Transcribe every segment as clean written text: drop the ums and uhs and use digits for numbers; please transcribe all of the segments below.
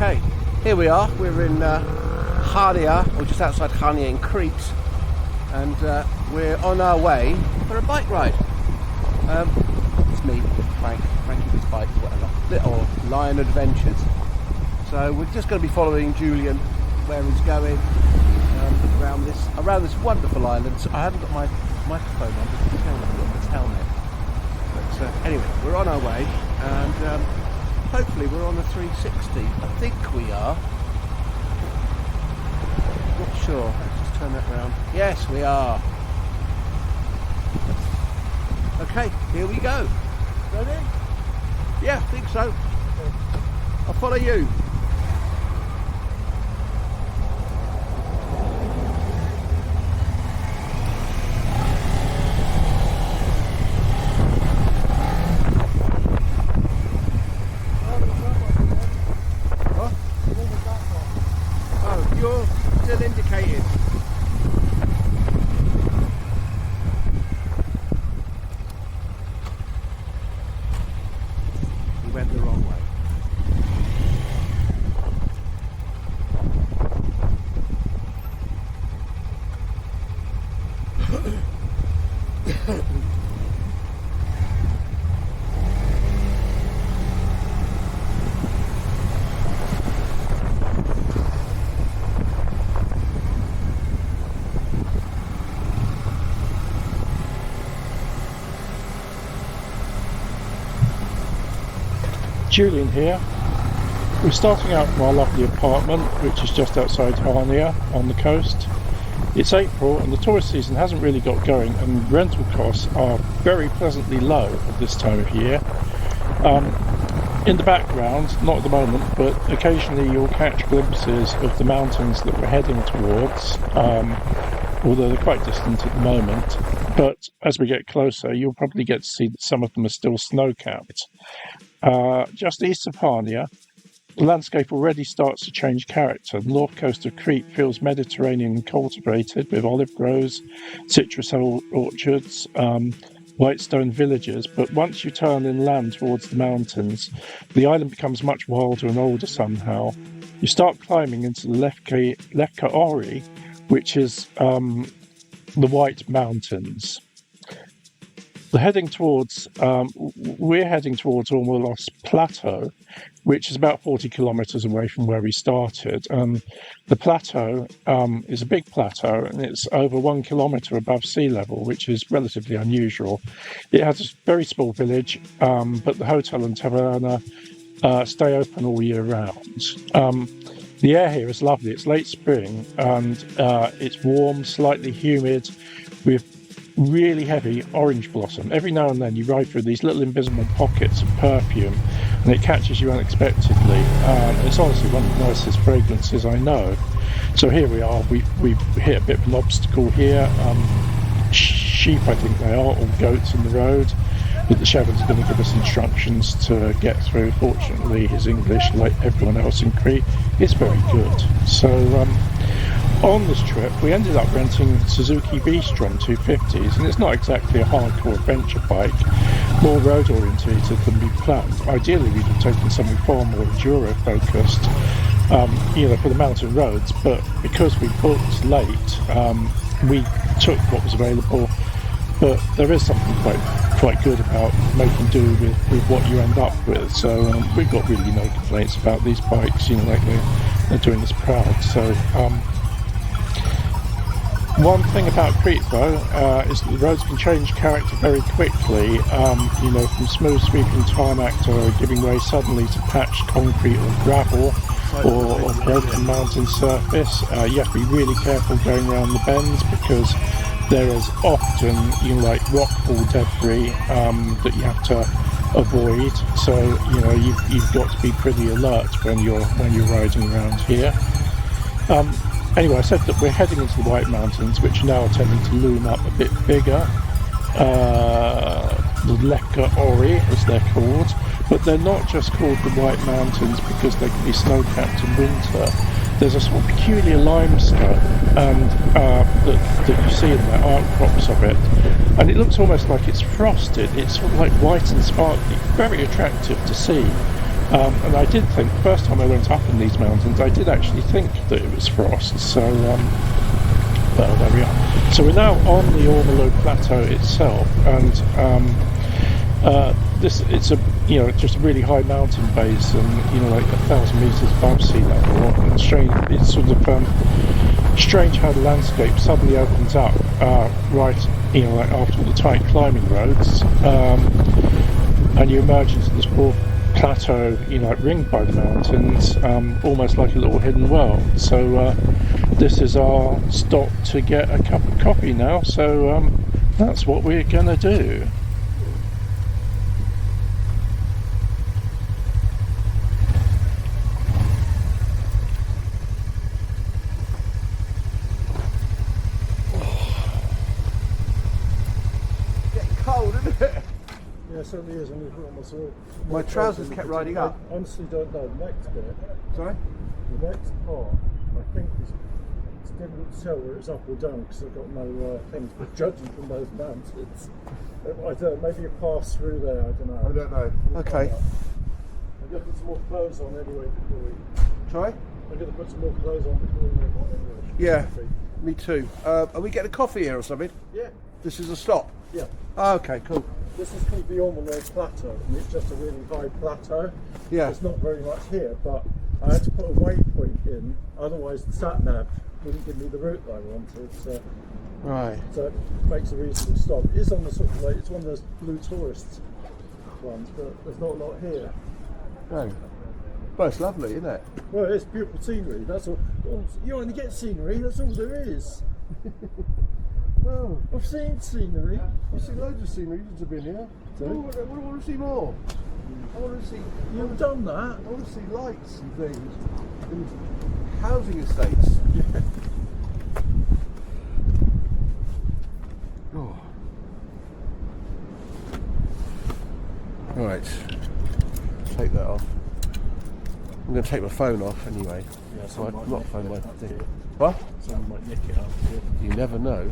Okay, here we are. We're in Chania, or just outside Chania in Crete, and we're on our way for a bike ride. It's me, Frankie with bike, whatever, little Lion Adventures. So we're just going to be following Julian where he's going around this wonderful island. So I haven't got my microphone on, but you can tell I've got this helmet. But anyway, we're on our way, and hopefully we're on the 360. I think we are. Not sure. Let's just turn that round. Yes, we are. Okay, here we go. Ready? Yeah, I think so. I'll follow you. You're still indicated. We went the wrong way. Julian here. We're starting out from our lovely apartment, which is just outside Chania on the coast. It's April and the tourist season hasn't really got going, and rental costs are very pleasantly low at this time of year. In the background, not at the moment, but occasionally you'll catch glimpses of the mountains that we're heading towards, although they're quite distant at the moment. But as we get closer, you'll probably get to see that some of them are still snow-capped. Just east of Chania, the landscape already starts to change character. The north coast of Crete feels Mediterranean and cultivated, with olive groves, citrus orchards, white stone villages. But once you turn inland towards the mountains, the island becomes much wilder and older somehow. You start climbing into the Palaiochora, which is the White Mountains. We're heading towards Omalos Plateau, which is about 40 kilometres away from where we started. The plateau is a big plateau, and it's over 1 kilometre above sea level, which is relatively unusual. It has a very small village, but the hotel and taverna stay open all year round. The air here is lovely. It's late spring, and it's warm, slightly humid, with really heavy orange blossom. Every now and then you ride through these little invisible pockets of perfume, and it catches you unexpectedly. It's honestly one of the nicest fragrances I know. So here we are. We've hit a bit of an obstacle here. Sheep, I think they are, or goats in the road. But the shepherd's going to give us instructions to get through. Fortunately, his English, like everyone else in Crete, is very good. So on this trip, we ended up renting Suzuki V-Strom 250s, and it's not exactly a hardcore adventure bike, more road orientated than we planned. Ideally, we'd have taken something far more enduro-focused, for the mountain roads, but because we booked late, we took what was available. But there is something quite good about making do with what you end up with. So we've got really no complaints about these bikes. Like they're doing us proud. So one thing about Crete, though, is that the roads can change character very quickly. From smooth sweeping tarmac to giving way suddenly to patched concrete or gravel or broken mountain surface. You have to be really careful going around the bends, because there is often, rockfall debris that you have to avoid. So you've got to be pretty alert when you're riding around here. Anyway, I said that we're heading into the White Mountains, which are now tending to loom up a bit bigger. The Palaiochora, as they're called, but they're not just called the White Mountains because they can be snow-capped in winter. There's a sort of peculiar limestone and that you see in the outcrops of it, and it looks almost like it's frosted. It's sort of like white and sparkly, very attractive to see. And I did think, the first time I went up in these mountains, I did actually think that it was frost. So, well, there we are. So we're now on the Omalos Plateau itself, and it's a just a really high mountain base, and like 1,000 meters above sea level. And strange, it's sort of strange how the landscape suddenly opens up right, like after all the tight climbing roads, and you emerge into this broad plateau, ringed by the mountains, almost like a little hidden world. So this is our stop to get a cup of coffee now. So that's what we're gonna do. Yeah, it certainly is. My trousers kept riding up. I honestly don't know. The next bit, Sorry? the next part, I think it's difficult to tell whether it's up or down because I've got no things. But judging from those mountains, I don't know, maybe a pass through there. I don't know. I don't know. Okay. I'm going to put some more clothes on anyway before we. Sorry? I'm going to put some more clothes on before we move on anyway. Yeah, me too. Are we getting a coffee here or something? Yeah. This is a stop? Yeah. Oh, okay, cool. This is called the Omalos Plateau, and it's just a really high plateau. Yeah. There's not very much here, but I had to put a waypoint in, otherwise the sat nav wouldn't give me the route that I wanted. So, Right. so it makes a reasonable stop. It is on the sort of like, it's one of those blue tourist ones, but there's not a lot here. No. Well, it's lovely, isn't it? Well, it's beautiful scenery. That's all. You only get scenery. That's all there is. Oh, I've seen scenery. I've seen loads of scenery since I've been here. So? I want to see more. I want to see. You've done that. I want to see lights and things. And housing estates. Yeah. Oh. All right. Take that off. I'm going to take my phone off anyway. Yeah, So I'm someone not might phone my nick it thing. up here. What? Someone might nick it up here. You never know.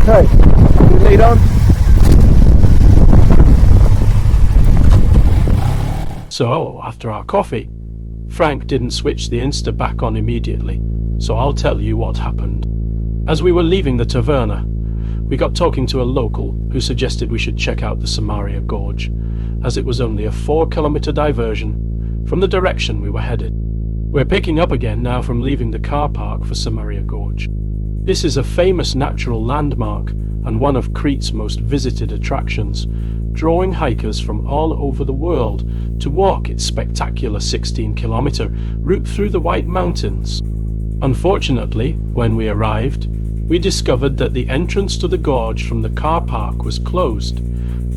Okay, you lead on. So, after our coffee, Frank didn't switch the Insta back on immediately, so I'll tell you what happened. As we were leaving the taverna, we got talking to a local who suggested we should check out the Samaria Gorge, as it was only a 4-kilometer diversion from the direction we were headed. We're picking up again now from leaving the car park for Samaria Gorge. This is a famous natural landmark and one of Crete's most visited attractions, drawing hikers from all over the world to walk its spectacular 16-kilometer route through the White Mountains. Unfortunately, when we arrived, we discovered that the entrance to the gorge from the car park was closed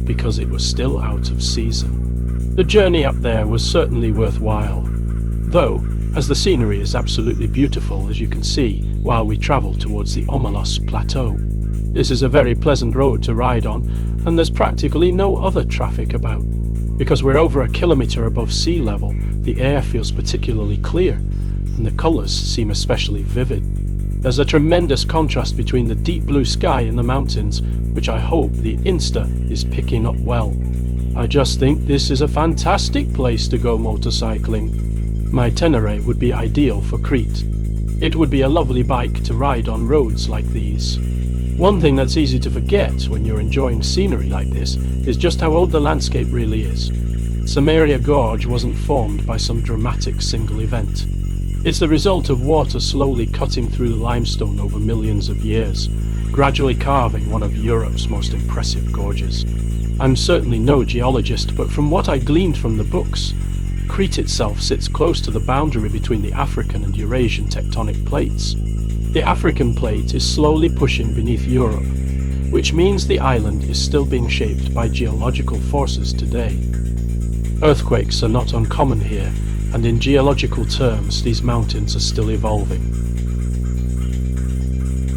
because it was still out of season. The journey up there was certainly worthwhile, though, as the scenery is absolutely beautiful, as you can see while we travel towards the Omalos Plateau. This is a very pleasant road to ride on, and there's practically no other traffic about. Because we're over 1 kilometer above sea level, the air feels particularly clear, and the colours seem especially vivid. There's a tremendous contrast between the deep blue sky and the mountains, which I hope the Insta is picking up well. I just think this is a fantastic place to go motorcycling. My Tenere would be ideal for Crete. It would be a lovely bike to ride on roads like these. One thing that's easy to forget when you're enjoying scenery like this is just how old the landscape really is. Samaria Gorge wasn't formed by some dramatic single event. It's the result of water slowly cutting through the limestone over millions of years, gradually carving one of Europe's most impressive gorges. I'm certainly no geologist, but from what I gleaned from the books, Crete itself sits close to the boundary between the African and Eurasian tectonic plates. The African plate is slowly pushing beneath Europe, which means the island is still being shaped by geological forces today. Earthquakes are not uncommon here, and in geological terms, these mountains are still evolving.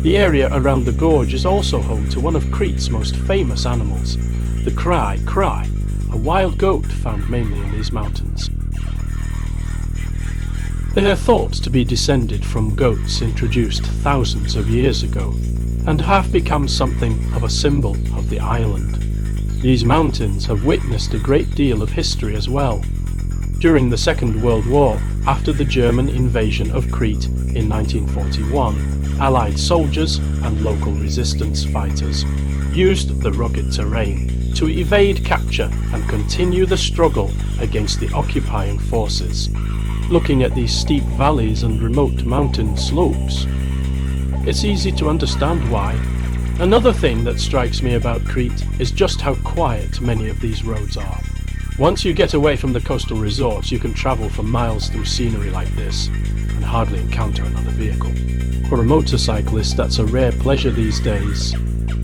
The area around the gorge is also home to one of Crete's most famous animals, the cry, a wild goat found mainly in these mountains. They are thought to be descended from goats introduced thousands of years ago, and have become something of a symbol of the island. These mountains have witnessed a great deal of history as well. During the Second World War, after the German invasion of Crete in 1941, Allied soldiers and local resistance fighters used the rugged terrain to evade capture and continue the struggle against the occupying forces. Looking at these steep valleys and remote mountain slopes, it's easy to understand why. Another thing that strikes me about Crete is just how quiet many of these roads are. Once you get away from the coastal resorts, you can travel for miles through scenery like this and hardly encounter another vehicle. For a motorcyclist, that's a rare pleasure these days.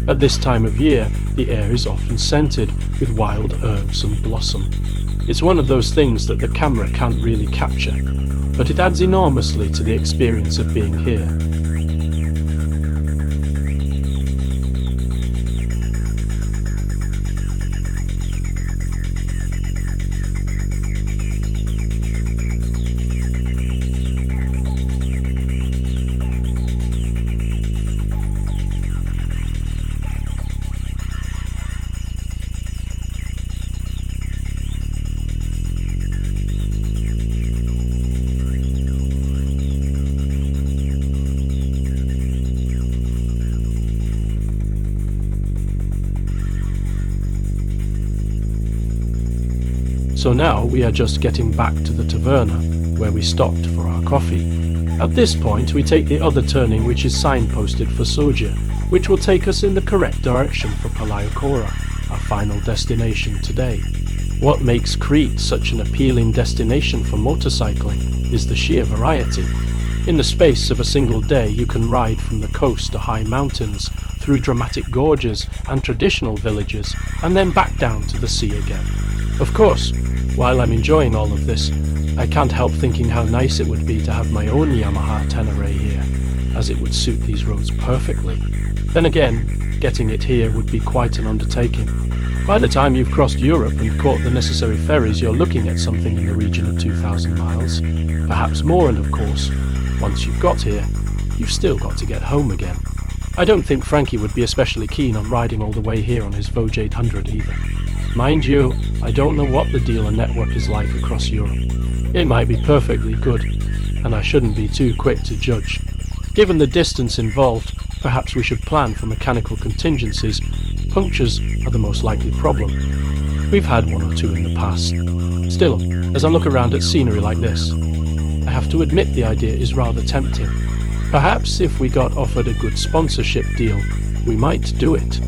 At this time of year, the air is often scented with wild herbs and blossom. It's one of those things that the camera can't really capture, but it adds enormously to the experience of being here. So now we are just getting back to the taverna, where we stopped for our coffee. At this point we take the other turning which is signposted for Sogia, which will take us in the correct direction for Palaiochora, our final destination today. What makes Crete such an appealing destination for motorcycling is the sheer variety. In the space of a single day you can ride from the coast to high mountains, through dramatic gorges and traditional villages, and then back down to the sea again. Of course, while I'm enjoying all of this, I can't help thinking how nice it would be to have my own Yamaha Tenere here, as it would suit these roads perfectly. Then again, getting it here would be quite an undertaking. By the time you've crossed Europe and caught the necessary ferries, you're looking at something in the region of 2,000 miles, perhaps more, and of course, once you've got here, you've still got to get home again. I don't think Frankie would be especially keen on riding all the way here on his Vogue 800 either. Mind you, I don't know what the dealer network is like across Europe. It might be perfectly good, and I shouldn't be too quick to judge. Given the distance involved, perhaps we should plan for mechanical contingencies. Punctures are the most likely problem. We've had one or two in the past. Still, as I look around at scenery like this, I have to admit the idea is rather tempting. Perhaps if we got offered a good sponsorship deal, we might do it.